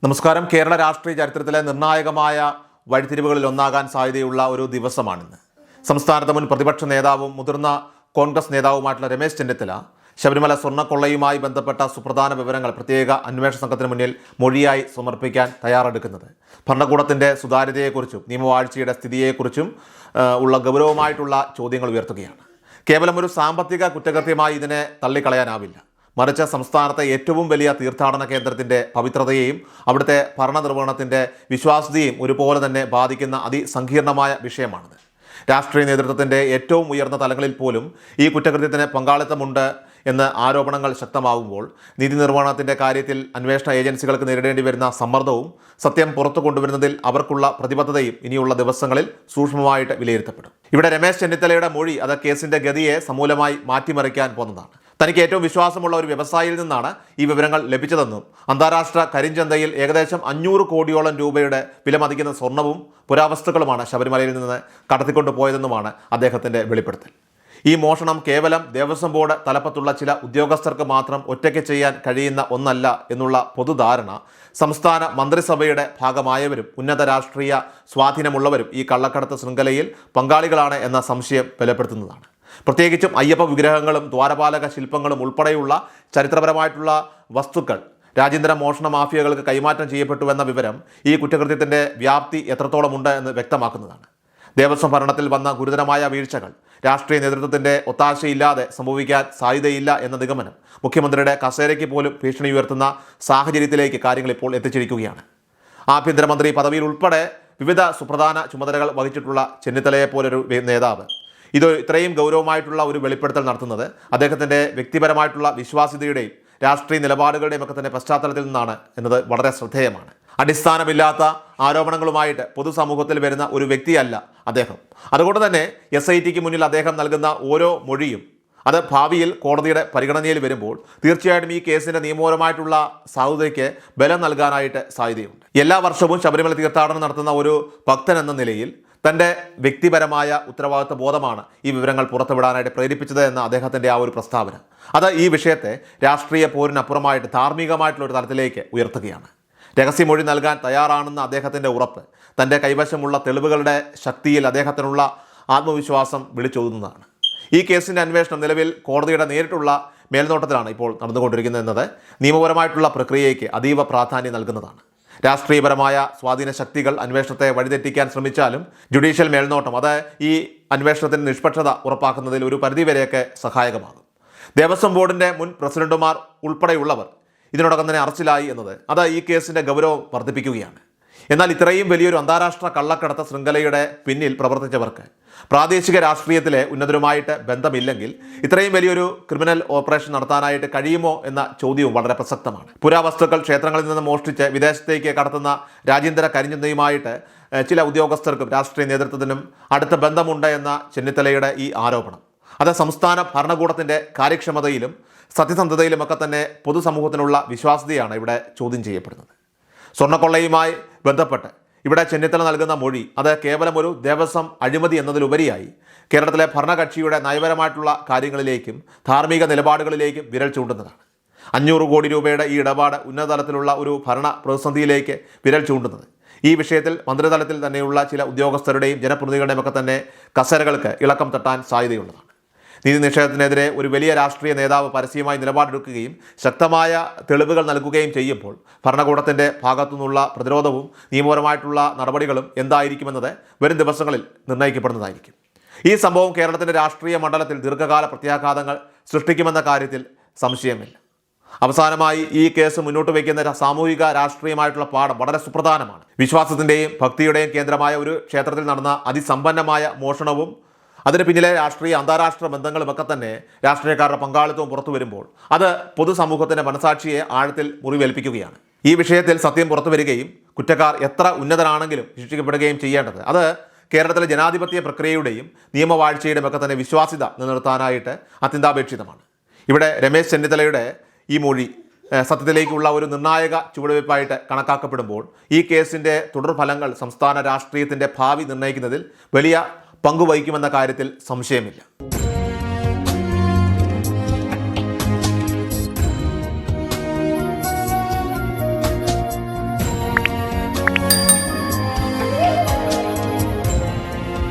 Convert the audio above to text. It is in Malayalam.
നമസ്കാരം. കേരള രാഷ്ട്രീയ ചരിത്രത്തിലെ നിർണായകമായ വഴിത്തിരിവുകളിൽ ഒന്നാകാൻ സാധ്യതയുള്ള ഒരു ദിവസമാണിന്ന്. സംസ്ഥാനത്തെ മുൻ പ്രതിപക്ഷ നേതാവും മുതിർന്ന കോൺഗ്രസ് നേതാവുമായിട്ടുള്ള രമേശ് ചെന്നിത്തല ശബരിമല സ്വർണ്ണക്കൊള്ളയുമായി ബന്ധപ്പെട്ട സുപ്രധാന വിവരങ്ങൾ പ്രത്യേക അന്വേഷണ സംഘത്തിന് മുന്നിൽ മൊഴിയായി സമർപ്പിക്കാൻ തയ്യാറെടുക്കുന്നത് ഭരണകൂടത്തിൻ്റെ സുതാര്യതയെക്കുറിച്ചും നിയമവാഴ്ചയുടെ സ്ഥിതിയെക്കുറിച്ചും ഉള്ള ഗൗരവമായിട്ടുള്ള ചോദ്യങ്ങൾ ഉയർത്തുകയാണ്. കേവലം ഒരു സാമ്പത്തിക കുറ്റകൃത്യമായി ഇതിനെ തള്ളിക്കളയാനാവില്ല. മറിച്ച് സംസ്ഥാനത്തെ ഏറ്റവും വലിയ തീർത്ഥാടന കേന്ദ്രത്തിൻ്റെ പവിത്രതയെയും അവിടുത്തെ ഭരണനിർവഹണത്തിൻ്റെ വിശ്വാസ്യതയും ഒരുപോലെ തന്നെ ബാധിക്കുന്ന അതിസങ്കീർണമായ വിഷയമാണിത്. രാഷ്ട്രീയ നേതൃത്വത്തിൻ്റെ ഏറ്റവും ഉയർന്ന തലങ്ങളിൽ പോലും ഈ കുറ്റകൃത്യത്തിന് പങ്കാളിത്തമുണ്ട് എന്ന് ആരോപണങ്ങൾ ശക്തമാകുമ്പോൾ നീതി നിർവഹണത്തിൻ്റെ കാര്യത്തിൽ അന്വേഷണ ഏജൻസികൾക്ക് നേരിടേണ്ടി വരുന്ന സമ്മർദ്ദവും സത്യം പുറത്തു കൊണ്ടുവരുന്നതിൽ അവർക്കുള്ള പ്രതിബദ്ധതയും ഇനിയുള്ള ദിവസങ്ങളിൽ സൂക്ഷ്മമായിട്ട് വിലയിരുത്തപ്പെടും. ഇവിടെ രമേശ് ചെന്നിത്തലയുടെ മൊഴി അത് കേസിൻ്റെ ഗതിയെ സമൂലമായി മാറ്റിമറിക്കാൻ പോകുന്നതാണ്. തനിക്ക് ഏറ്റവും വിശ്വാസമുള്ള ഒരു വ്യവസായിയിൽ നിന്നാണ് ഈ വിവരങ്ങൾ ലഭിച്ചതെന്നും അന്താരാഷ്ട്ര കരിഞ്ചന്തയിൽ ഏകദേശം 500 കോടിയോളം രൂപയുടെ വിലമതിക്കുന്ന സ്വർണവും പുരാവസ്തുക്കളുമാണ് ശബരിമലയിൽ നിന്ന് കടത്തിക്കൊണ്ടുപോയതെന്നുമാണ് അദ്ദേഹത്തിൻ്റെ വെളിപ്പെടുത്തൽ. ഈ മോഷണം കേവലം ദേവസ്വം ബോർഡ് തലപ്പത്തുള്ള ചില ഉദ്യോഗസ്ഥർക്ക് മാത്രം ഒറ്റയ്ക്ക് ചെയ്യാൻ കഴിയുന്ന ഒന്നല്ല എന്നുള്ള പൊതുധാരണ സംസ്ഥാന മന്ത്രിസഭയുടെ ഭാഗമായവരും ഉന്നത രാഷ്ട്രീയ സ്വാധീനമുള്ളവരും ഈ കള്ളക്കടത്ത് ശൃംഖലയിൽ പങ്കാളികളാണ് എന്ന സംശയം ബലപ്പെടുത്തുന്നതാണ്. പ്രത്യേകിച്ചും അയ്യപ്പ വിഗ്രഹങ്ങളും ദ്വാരപാലക ശില്പങ്ങളും ഉൾപ്പെടെയുള്ള ചരിത്രപരമായിട്ടുള്ള വസ്തുക്കൾ രാജ്യാന്തര മോഷണ മാഫിയകൾക്ക് കൈമാറ്റം ചെയ്യപ്പെട്ടുവെന്ന വിവരം ഈ കുറ്റകൃത്യത്തിൻ്റെ വ്യാപ്തി എത്രത്തോളമുണ്ട് എന്ന് വ്യക്തമാക്കുന്നതാണ്. ദേവസ്വം ഭരണത്തിൽ വന്ന ഗുരുതരമായ വീഴ്ചകൾ രാഷ്ട്രീയ നേതൃത്വത്തിൻ്റെ ഒത്താശയില്ലാതെ സംഭവിക്കാൻ സാധ്യതയില്ല എന്ന നിഗമനം മുഖ്യമന്ത്രിയുടെ കസേരയ്ക്ക് പോലും ഭീഷണി ഉയർത്തുന്ന സാഹചര്യത്തിലേക്ക് കാര്യങ്ങൾ ഇപ്പോൾ എത്തിച്ചിരിക്കുകയാണ്. ആഭ്യന്തരമന്ത്രി പദവിയിൽ ഉൾപ്പെടെ വിവിധ സുപ്രധാന ചുമതലകൾ വഹിച്ചിട്ടുള്ള ചെന്നിത്തലയെ പോലൊരു നേതാവ് ഇത്രയും ഗൗരവമായിട്ടുള്ള ഒരു വെളിപ്പെടുത്തൽ നടത്തുന്നത് അദ്ദേഹത്തിൻ്റെ വ്യക്തിപരമായിട്ടുള്ള വിശ്വാസ്യതയുടെയും രാഷ്ട്രീയ നിലപാടുകളുടെയും ഒക്കെ തന്നെ പശ്ചാത്തലത്തിൽ നിന്നാണ് എന്നത് വളരെ ശ്രദ്ധേയമാണ്. അടിസ്ഥാനമില്ലാത്ത ആരോപണങ്ങളുമായിട്ട് പൊതുസമൂഹത്തിൽ വരുന്ന ഒരു വ്യക്തിയല്ല അദ്ദേഹം. അതുകൊണ്ട് തന്നെ SITക്ക് മുന്നിൽ അദ്ദേഹം നൽകുന്ന ഓരോ മൊഴിയും അത് ഭാവിയിൽ കോടതിയുടെ പരിഗണനയിൽ വരുമ്പോൾ തീർച്ചയായിട്ടും ഈ കേസിൻ്റെ നിയമപരമായിട്ടുള്ള സാധുതയ്ക്ക് ബലം നൽകാനായിട്ട് സാധ്യതയുണ്ട്. എല്ലാ വർഷവും ശബരിമല തീർത്ഥാടനം നടത്തുന്ന ഒരു ഭക്തൻ എന്ന നിലയിൽ തൻ്റെ വ്യക്തിപരമായ ഉത്തരവാദിത്വ ബോധമാണ് ഈ വിവരങ്ങൾ പുറത്തുവിടാനായിട്ട് പ്രേരിപ്പിച്ചത് എന്ന അദ്ദേഹത്തിൻ്റെ ആ ഒരു പ്രസ്താവന അത് ഈ വിഷയത്തെ രാഷ്ട്രീയ പോരിനപ്പുറമായിട്ട് ധാർമ്മികമായിട്ടുള്ള ഒരു തലത്തിലേക്ക് ഉയർത്തുകയാണ്. രഹസ്യമൊഴി നൽകാൻ തയ്യാറാണെന്ന അദ്ദേഹത്തിൻ്റെ ഉറപ്പ് തൻ്റെ കൈവശമുള്ള തെളിവുകളുടെ ശക്തിയിൽ അദ്ദേഹത്തിനുള്ള ആത്മവിശ്വാസം വിളിച്ചോതുന്നതാണ്. ഈ കേസിൻ്റെ അന്വേഷണം നിലവിൽ കോടതിയുടെ നേരിട്ടുള്ള മേൽനോട്ടത്തിലാണ് ഇപ്പോൾ നടന്നുകൊണ്ടിരിക്കുന്നത് എന്നത് നിയമപരമായിട്ടുള്ള പ്രക്രിയയ്ക്ക് അതീവ പ്രാധാന്യം നൽകുന്നതാണ്. രാഷ്ട്രീയപരമായ സ്വാധീന ശക്തികൾ അന്വേഷണത്തെ വഴിതെറ്റിക്കാൻ ശ്രമിച്ചാലും ജുഡീഷ്യൽ മേൽനോട്ടം അത് ഈ അന്വേഷണത്തിന് നിഷ്പക്ഷത ഉറപ്പാക്കുന്നതിൽ ഒരു പരിധിവരെയൊക്കെ സഹായകമാകും. ദേവസ്വം ബോർഡിൻ്റെ മുൻ പ്രസിഡന്റുമാർ ഉൾപ്പെടെയുള്ളവർ ഇതിനോടകം തന്നെ അറസ്റ്റിലായി എന്നത് അത് ഈ കേസിൻ്റെ ഗൗരവം വർദ്ധിപ്പിക്കുകയാണ്. എന്നാൽ ഇത്രയും വലിയൊരു അന്താരാഷ്ട്ര കള്ളക്കടത്ത് ശൃംഖലയുടെ പിന്നിൽ പ്രവർത്തിച്ചവർക്ക് പ്രാദേശിക രാഷ്ട്രീയത്തിലെ ഉന്നതരുമായിട്ട് ബന്ധമില്ലെങ്കിൽ ഇത്രയും വലിയൊരു ക്രിമിനൽ ഓപ്പറേഷൻ നടത്താനായിട്ട് കഴിയുമോ എന്ന ചോദ്യവും വളരെ പ്രസക്തമാണ്. പുരാവസ്തുക്കൾ ക്ഷേത്രങ്ങളിൽ നിന്ന് മോഷ്ടിച്ച് വിദേശത്തേക്ക് കടത്തുന്ന രാജ്യാന്തര കരിഞ്ചന്തയുമായിട്ട് ചില ഉദ്യോഗസ്ഥർക്കും രാഷ്ട്രീയ നേതൃത്വത്തിനും അടുത്ത ബന്ധമുണ്ട് എന്ന ചെന്നിത്തലയുടെ ഈ ആരോപണം അത് സംസ്ഥാന ഭരണകൂടത്തിൻ്റെ കാര്യക്ഷമതയിലും സത്യസന്ധതയിലുമൊക്കെ തന്നെ പൊതുസമൂഹത്തിനുള്ള വിശ്വാസ്യതയാണ് ഇവിടെ ചോദ്യം ചെയ്യപ്പെടുന്നത്. സ്വർണ്ണക്കൊള്ളയുമായി ബന്ധപ്പെട്ട് ഇവിടെ ചെന്നിത്തല നൽകുന്ന മൊഴി അത് കേവലം ഒരു ദേവസ്വം അഴിമതി എന്നതിലുപരിയായി കേരളത്തിലെ ഭരണകക്ഷിയുടെ നയപരമായിട്ടുള്ള കാര്യങ്ങളിലേക്കും ധാർമ്മിക നിലപാടുകളിലേക്കും വിരൽ ചൂണ്ടുന്നതാണ്. 500 കോടി രൂപയുടെ ഈ ഇടപാട് ഉന്നതതലത്തിലുള്ള ഒരു ഭരണ പ്രതിസന്ധിയിലേക്ക് വിരൽ ചൂണ്ടുന്നത് ഈ വിഷയത്തിൽ മന്ത്രിതലത്തിൽ തന്നെയുള്ള ചില ഉദ്യോഗസ്ഥരുടെയും ജനപ്രതിനിധികളുടെയും ഒക്കെ തന്നെ കസേരകൾക്ക് ഇളക്കം തട്ടാൻ സാധ്യതയുള്ളതാണ്. നീതി നിഷേധത്തിനെതിരെ ഒരു വലിയ രാഷ്ട്രീയ നേതാവ് പരസ്യമായി നിലപാടെടുക്കുകയും ശക്തമായ തെളിവുകൾ നൽകുകയും ചെയ്യുമ്പോൾ ഭരണകൂടത്തിൻ്റെ ഭാഗത്തുനിന്നുള്ള പ്രതിരോധവും നിയമപരമായിട്ടുള്ള നടപടികളും എന്തായിരിക്കുമെന്നത് വരും ദിവസങ്ങളിൽ നിർണ്ണയിക്കപ്പെടുന്നതായിരിക്കും. ഈ സംഭവം കേരളത്തിൻ്റെ രാഷ്ട്രീയ മണ്ഡലത്തിൽ ദീർഘകാല പ്രത്യാഘാതങ്ങൾ സൃഷ്ടിക്കുമെന്ന കാര്യത്തിൽ സംശയമില്ല. അവസാനമായി ഈ കേസ് മുന്നോട്ട് വയ്ക്കുന്ന സാമൂഹിക രാഷ്ട്രീയമായിട്ടുള്ള പാഠം വളരെ സുപ്രധാനമാണ്. വിശ്വാസത്തിൻ്റെയും ഭക്തിയുടെയും കേന്ദ്രമായ ഒരു ക്ഷേത്രത്തിൽ നടന്ന അതിസമ്പന്നമായ മോഷണവും അതിന് പിന്നിലെ രാഷ്ട്രീയ അന്താരാഷ്ട്ര ബന്ധങ്ങളുമൊക്കെ തന്നെ രാഷ്ട്രീയക്കാരുടെ പങ്കാളിത്തവും പുറത്തു വരുമ്പോൾ അത് പൊതുസമൂഹത്തിൻ്റെ മനസാക്ഷിയെ ആഴത്തിൽ മുറിവേൽപ്പിക്കുകയാണ്. ഈ വിഷയത്തിൽ സത്യം പുറത്തു വരികയും കുറ്റക്കാർ എത്ര ഉന്നതരാണെങ്കിലും ശിക്ഷിക്കപ്പെടുകയും ചെയ്യേണ്ടത് അത് കേരളത്തിലെ ജനാധിപത്യ പ്രക്രിയയുടെയും നിയമവാഴ്ചയുടെയും ഒക്കെ തന്നെ വിശ്വാസ്യത നിലനിർത്താനായിട്ട് അത്യന്താപേക്ഷിതമാണ്. ഇവിടെ രമേശ് ചെന്നിത്തലയുടെ ഈ മൊഴി സത്യത്തിലേക്കുള്ള ഒരു നിർണായക ചുവടുവയ്പ്പായിട്ട് കണക്കാക്കപ്പെടുമ്പോൾ ഈ കേസിൻ്റെ തുടർഫലങ്ങൾ സംസ്ഥാന രാഷ്ട്രീയത്തിൻ്റെ ഭാവി നിർണ്ണയിക്കുന്നതിൽ വലിയ പങ്കുവഹിക്കുമെന്ന കാര്യത്തിൽ സംശയമില്ല.